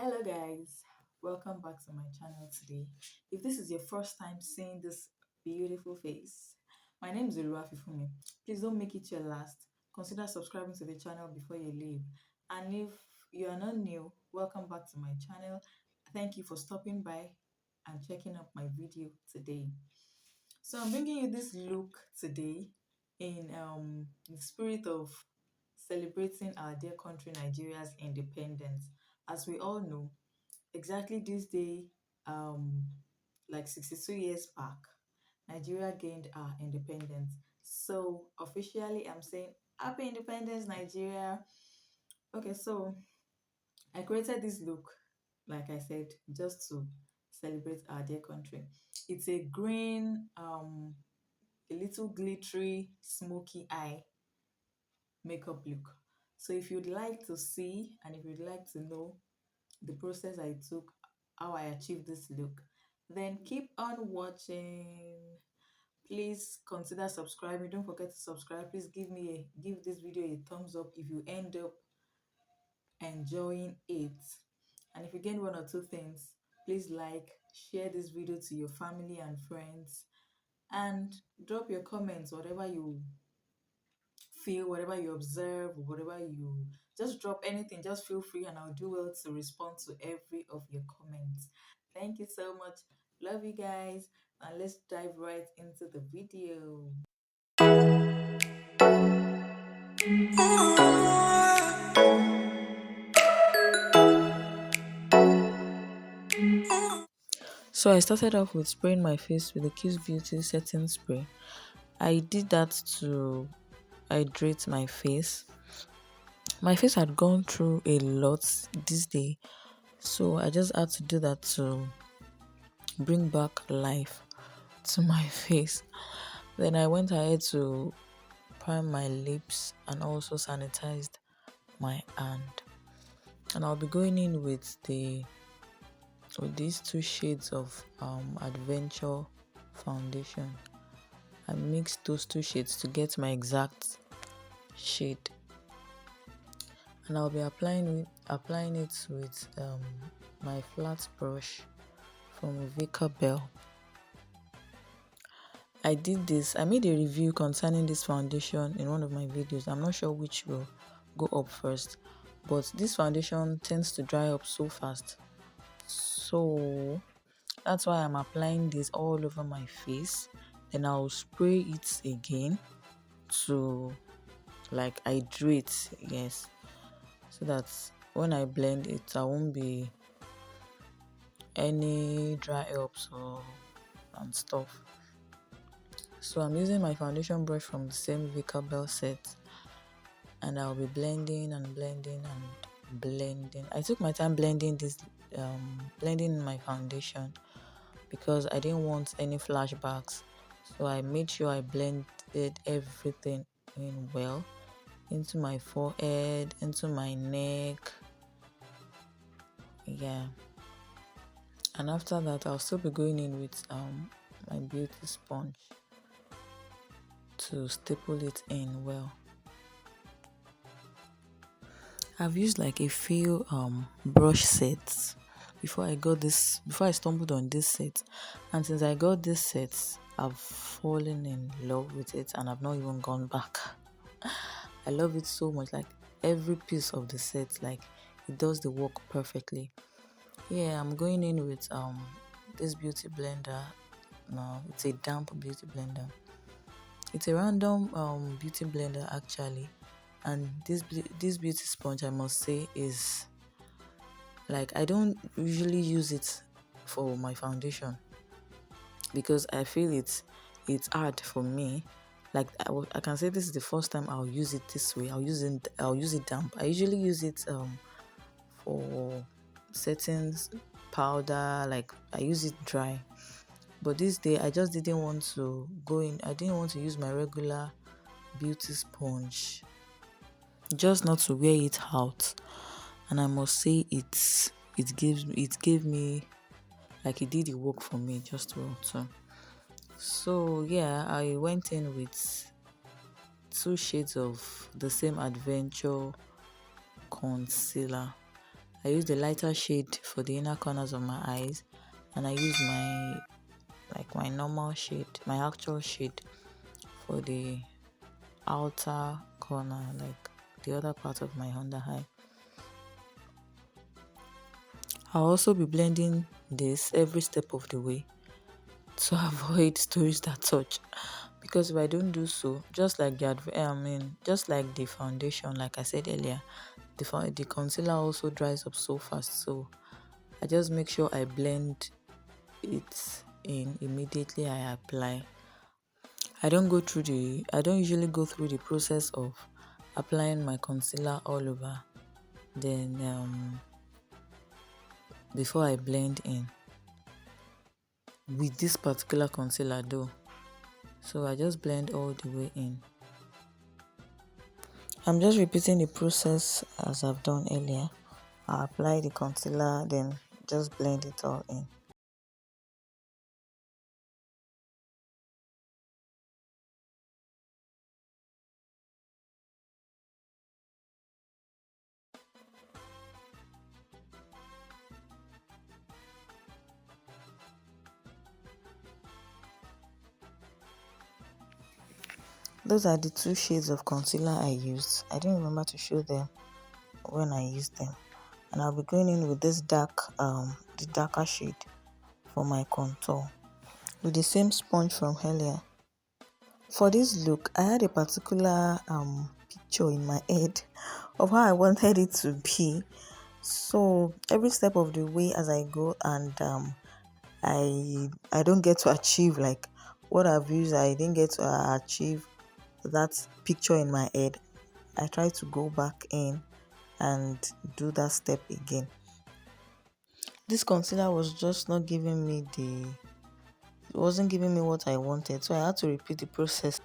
Hello guys, welcome back to my channel today. If this is your first time seeing this beautiful face, my name is Oluwafifumi. Please don't make it your last. Consider subscribing to the channel before you leave. And if you are not new, welcome back to my channel. Thank you for stopping by and checking out my video today. So I'm bringing you this look today in the spirit of celebrating our dear country Nigeria's independence. As we all know, exactly this day, um, like 62 years back, Nigeria gained our independence. So officially, I'm saying Happy Independence, Nigeria. Okay, so I created this look, like I said, just to celebrate our dear country. It's a green, a little glittery, smoky eye makeup look. So if you'd like to see and if you'd like to know the process I took, how I achieved this look, then keep on watching. Please consider subscribing. Don't forget to subscribe. Please give this video a thumbs up if you end up enjoying it. And if you gain one or two things, please like, share this video to your family and friends, and drop your comments, whatever you feel, whatever you observe, whatever you just drop anything, just feel free and I'll do well to respond to every of your comments. Thank you so much. Love you guys. And let's dive right into the video. So I started off with spraying my face with the Kiss Beauty setting spray. I did that to hydrate my face. My face had gone through a lot this day, so I just had to do that to bring back life to my face. Then I went ahead to prime my lips and also sanitized my hand. And I'll be going in with these two shades of Adventure foundation. I mixed those two shades to get my exact shade, and I'll be applying it with my flat brush from Vika Bell. I made a review concerning this foundation in one of my videos. I'm not sure which will go up first, but this foundation tends to dry up so fast. So that's why I'm applying this all over my face. Then I'll spray it again to like hydrate, yes, so that when I blend it, there won't be any dry ups and stuff. So I'm using my foundation brush from the same Vika Bell set, and I'll be blending and blending and blending. I took my time blending my foundation because I didn't want any flashbacks. So I made sure I blended everything in well into my forehead, into my neck. Yeah. And after that, I'll still be going in with my beauty sponge to staple it in well. I've used like a few brush sets before I stumbled on this set, and since I got this set, I've fallen in love with it and I've not even gone back. I love it so much. Like every piece of the set, like it does the work perfectly. Yeah, I'm going in with this beauty blender now. It's a damp beauty blender. It's a random beauty blender actually, and this beauty sponge, I must say, is like I don't usually use it for my foundation because I feel it's hard for me. Like I can say this is the first time I'll use it this way. I'll use it damp. I usually use it for settings powder, like I use it dry. But this day I just didn't want to go in. I didn't want to use my regular beauty sponge, just not to wear it out. And I must say it gave me, like, it did the work for me just well too. So yeah, I went in with two shades of the same Adventure concealer. I use the lighter shade for the inner corners of my eyes, and I use my normal shade, my actual shade for the outer corner, like the other part of my under eye. I'll also be blending this every step of the way to avoid stories that touch, because if I don't do so, just like just like the foundation, like I said earlier, the concealer also dries up so fast. So I just make sure I blend it in immediately I apply. I don't usually go through the process of applying my concealer all over, then before I blend in with this particular concealer though. So I just blend all the way in. I'm just repeating the process as I've done earlier. I apply the concealer, then just blend it all in. Those are the two shades of concealer I used. I didn't remember to show them when I used them. And I'll be going in with this the darker shade for my contour with the same sponge from earlier. For this look, I had a particular picture in my head of how I wanted it to be. So every step of the way as I go, and I don't get to achieve like what I've used. I didn't get to achieve that picture in my head. I try to go back in and do that step again. This concealer was just not giving me it wasn't giving me what I wanted, so I had to repeat the process.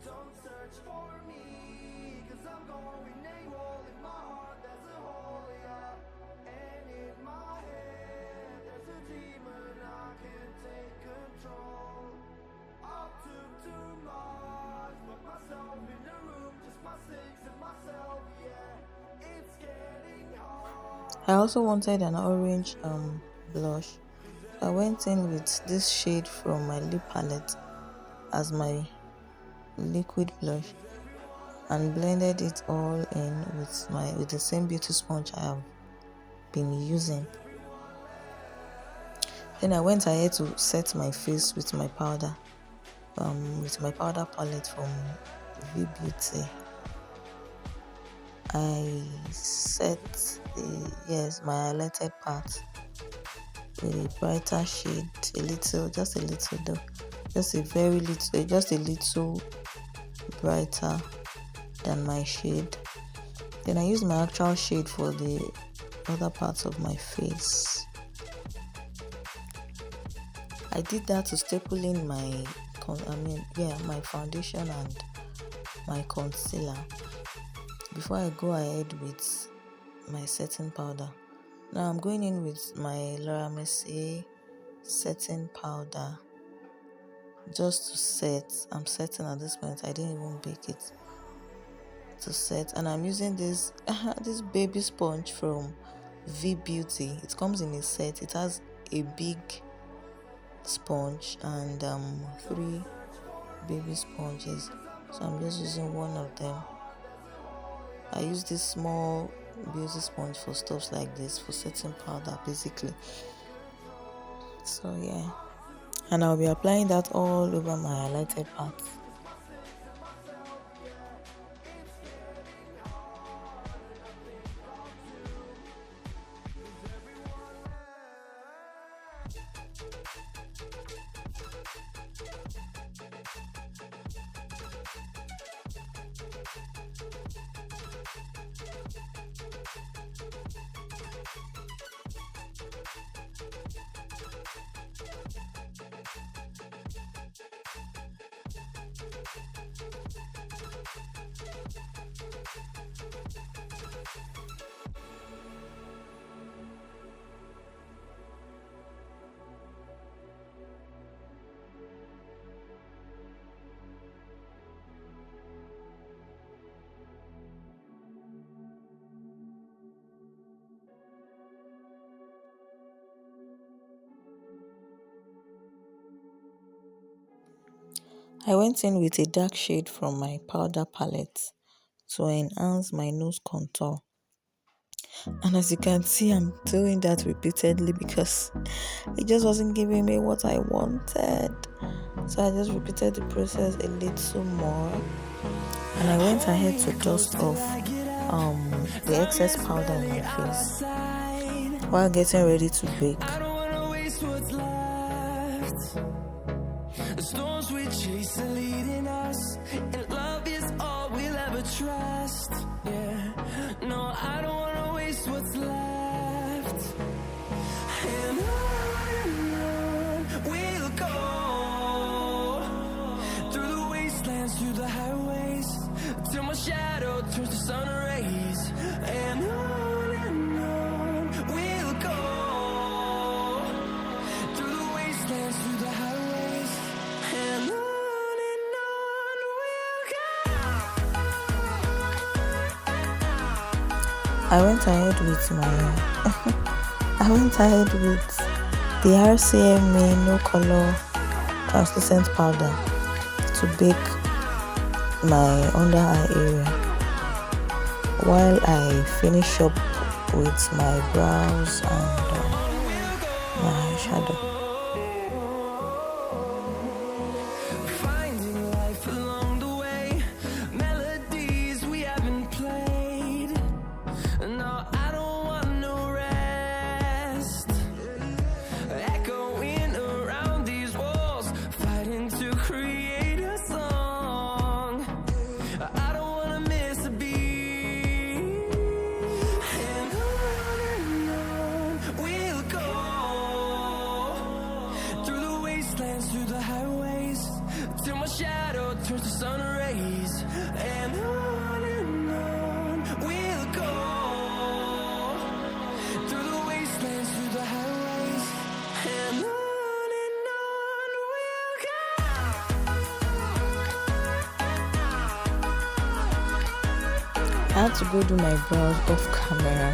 Don't search for me, cause I'm going AWOL. In my heart there's a hole, yeah. And in my head there's a demon I can't take control. I took too much, put myself in the room, just my six and myself, yeah. It's getting hard. I also wanted an orange blush. I went in with this shade from my lip palette as my liquid blush and blended it all in with the same beauty sponge I have been using. Then I went ahead to set my face with my powder palette from V Beauty. I set my highlighted part with a brighter shade, just a little though, just a little brighter than my shade. Then I used my actual shade for the other parts of my face. I did that to staple in my foundation and my concealer before I go ahead with my setting powder. Now I'm going in with my Laura Mercier setting powder just to set. I'm setting at this point. I didn't even bake it to set, and I'm using this this baby sponge from V Beauty. It comes in a set. It has a big sponge and 3 baby sponges, so I'm just using one of them. I use this small beauty sponge for stuff like this, for setting powder basically. So yeah, and I'll be applying that all over my highlighted part. I went in with a dark shade from my powder palette to enhance my nose contour. And as you can see, I'm doing that repeatedly because it just wasn't giving me what I wanted. So I just repeated the process a little more. And I went ahead to dust off the excess powder in my face while getting ready to bake. I don't wanna waste what's left. The storms we chase are leading us, and love is all we'll ever trust. Yeah, no, I don't wanna waste what's left. And on we'll go, through the wastelands, through the highways, till my shadow turns to sun rays. And on we'll go, through the wastelands, through the highways, and on we'll go. I went ahead with the RCMA no color translucent powder to bake my under eye area while I finish up with my brows and my eyeshadow. Finding life along the way, melodies we haven't played. No, I don't want no rest. Echoing around these walls, fighting to create a song. I don't wanna miss a beat. And on we'll go, through the wastelands, through the highways, till my shadow turns to sun rays. And on we'll go, through the wastelands, through the highways, and on we'll go. I had to go do my brows off camera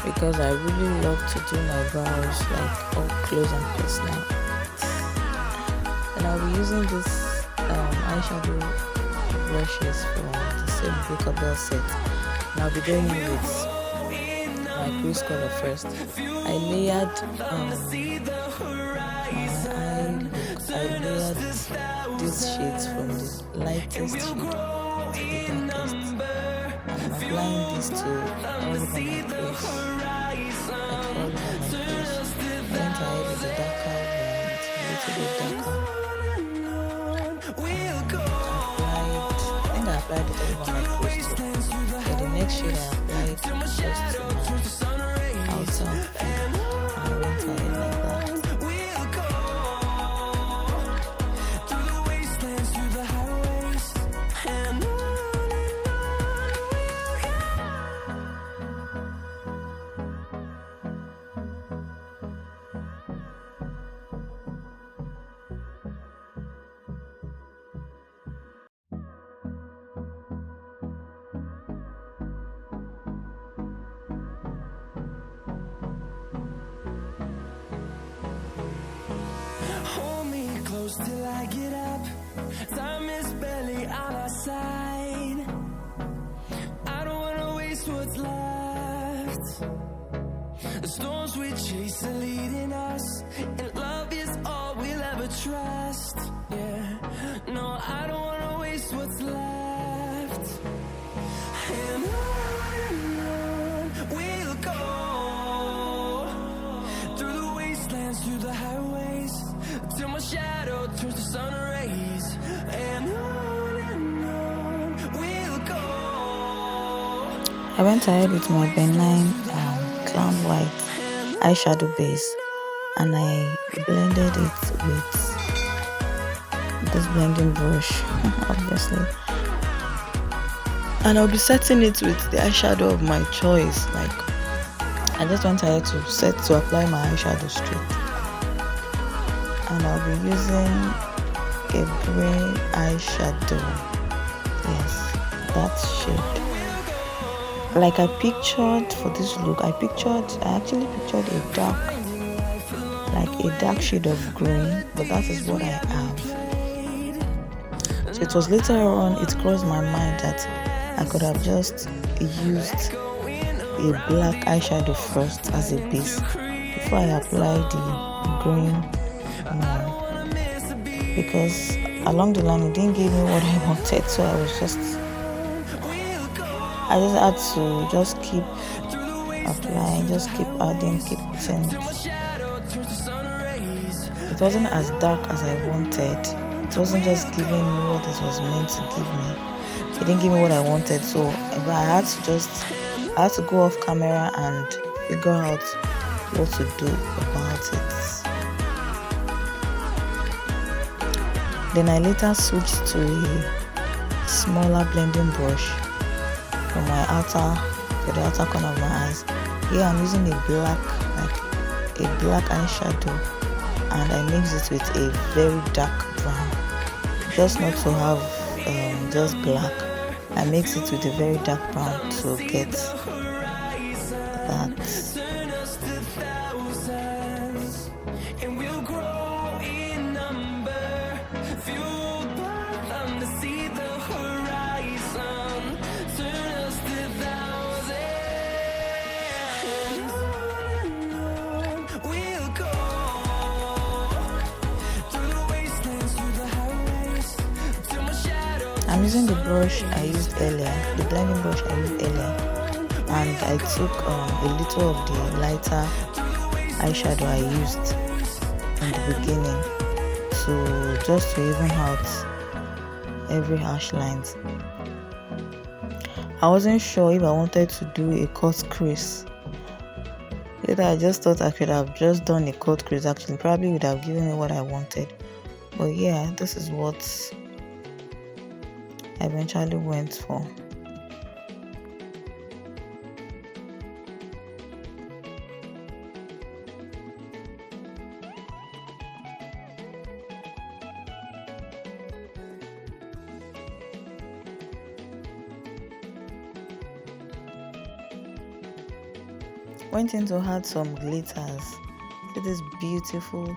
because I really love to do my brows like up close and personal. And I'll be using this eyeshadow brushes from the same Bell set. And I'll be doing it with my crease color first. I layered my eye look. I layered these shades from the lightest shade to the darkest. I'm applying this to all over my face, like all over my face. Went ahead with the darker one, a little bit darker. I applied it all over my face too. For the next shade I applied just to my outer and I went ahead like that. Through the wastelands, through the highways, and on we'll go. Hold me close till I get up. Time is barely on our side. I don't wanna waste what's left. The storms we chase are leading us, and love is all we'll ever trust. Yeah, no, I don't wanna waste what's left. And on we'll go, through the wastelands, through the highways, till my shadow turns to sun rays. And on we'll go. I went ahead with my benign clown white eyeshadow base and I blended it with this blending brush, obviously. And I'll be setting it with the eyeshadow of my choice. Like, I just went ahead to apply my eyeshadow straight. And I'll be using a green eyeshadow. Yes, that shade. Like I pictured for this look, I actually pictured a dark shade of green, but that is what I have. So it was later on, it crossed my mind that I could have just used a black eyeshadow first as a base before I apply the green one, because along the line it didn't give me what I wanted, so I just had to just keep applying, just keep adding, keep putting. It wasn't as dark as I wanted. It wasn't just giving me what it was meant to give me. It didn't give me what I wanted, so I had to go off camera and figure out what to do about it. Then I later switched to a smaller blending brush for the outer corner of my eyes. Here I'm using a black eyeshadow, and I mix it with a very dark brown, just not to have just black. I mix it with a very dark brown to get that. I'm using the brush I used earlier, the blending brush I used earlier, and I took a little of the lighter eyeshadow I used in the beginning to even out every harsh lines. I wasn't sure if I wanted to do a cut crease. Later I just thought I could have just done a cut crease. Actually, probably would have given me what I wanted. But yeah, this is what I eventually went for. Went in to add some glitters. See this beautiful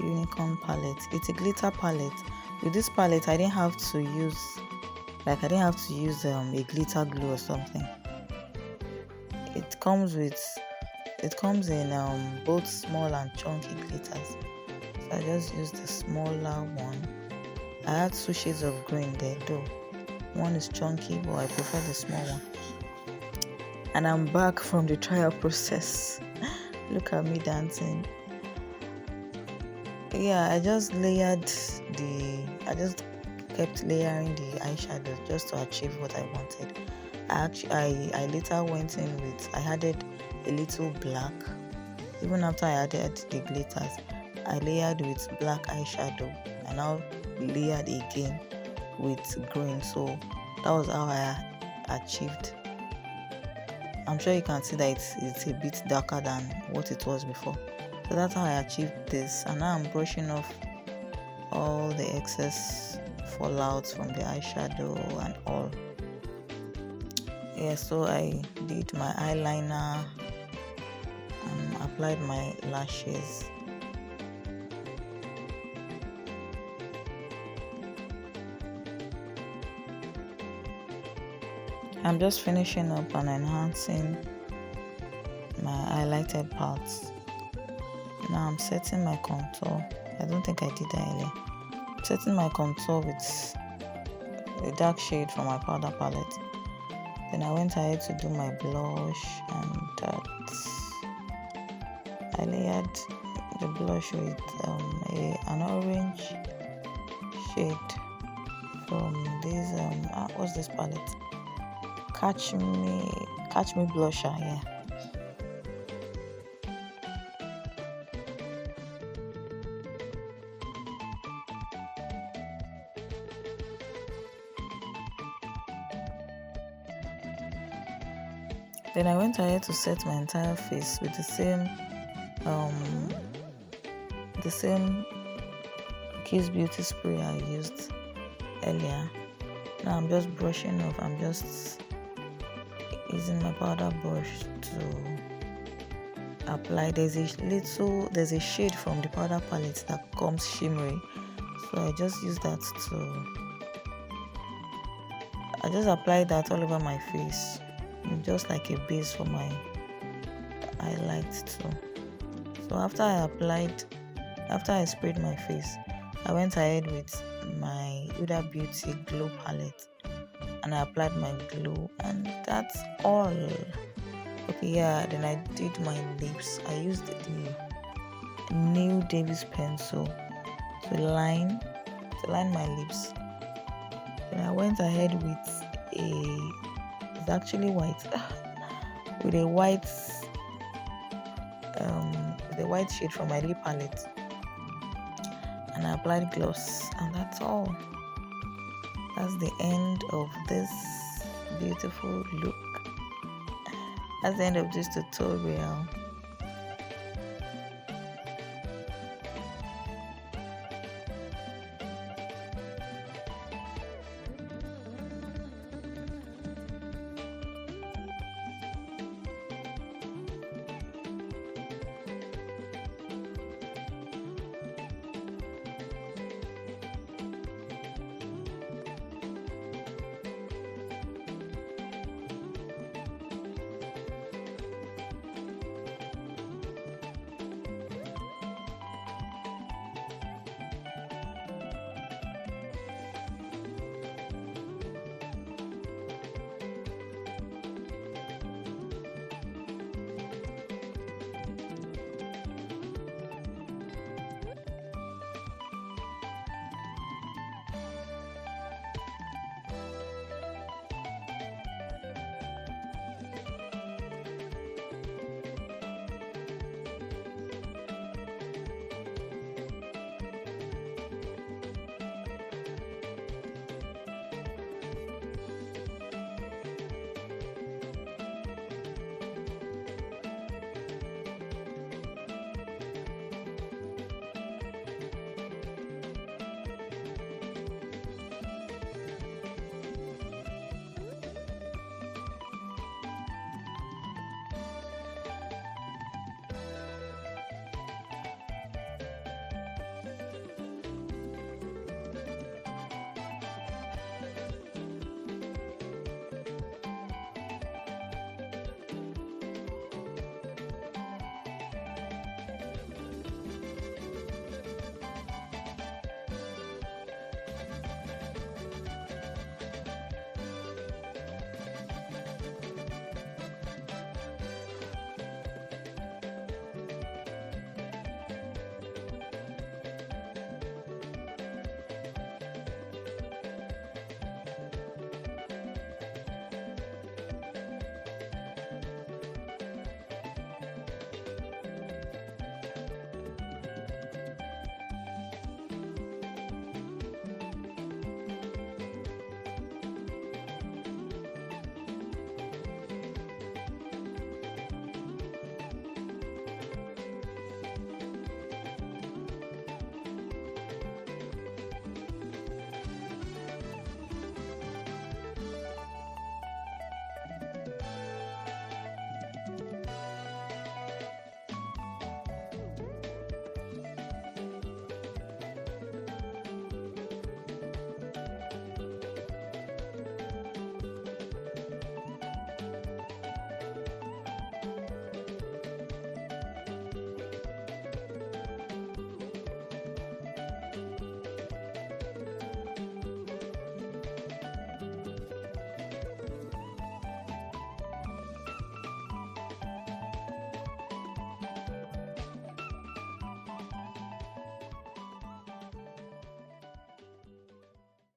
unicorn palette. It's a glitter palette. With this palette, I didn't have to use a glitter glue or something. It comes in both small and chunky glitters. So I just used the smaller one. I had 2 shades of green there though. One is chunky, but I prefer the small one. And I'm back from the trial process. Look at me dancing. Yeah, I just kept layering the eyeshadow just to achieve what I wanted. I later went in with, I added a little black. Even after I added the glitters, I layered with black eyeshadow. I now layered again with green. So that was how I achieved. I'm sure you can see that it's a bit darker than what it was before. So that's how I achieved this. And now I'm brushing off all the excess fallouts from the eyeshadow and all. Yeah, so I did my eyeliner and applied my lashes. I'm just finishing up and enhancing my highlighted parts. Now I'm setting my contour. I don't think I did that earlier. Setting my contour with a dark shade from my powder palette. Then I went ahead to do my blush, and I layered the blush with an orange shade from this what's this palette? Catch Me blusher, yeah. Then I went ahead to set my entire face with um the same Kiss Beauty spray I used earlier. Now I'm just brushing off. I'm just using my powder brush to apply. There's a shade from the powder palette that comes shimmery, so I just use that I just apply that all over my face, just like a base for my highlight too. So after I sprayed my face, I went ahead with my Huda Beauty Glow palette and I applied my glow, and that's all. Okay, yeah, then I did my lips. I used the New Davis pencil to line my lips. Then I went ahead with it's actually white with a white shade from my lip palette, and I applied gloss, and that's all. That's the end of this beautiful look. That's the end of this tutorial.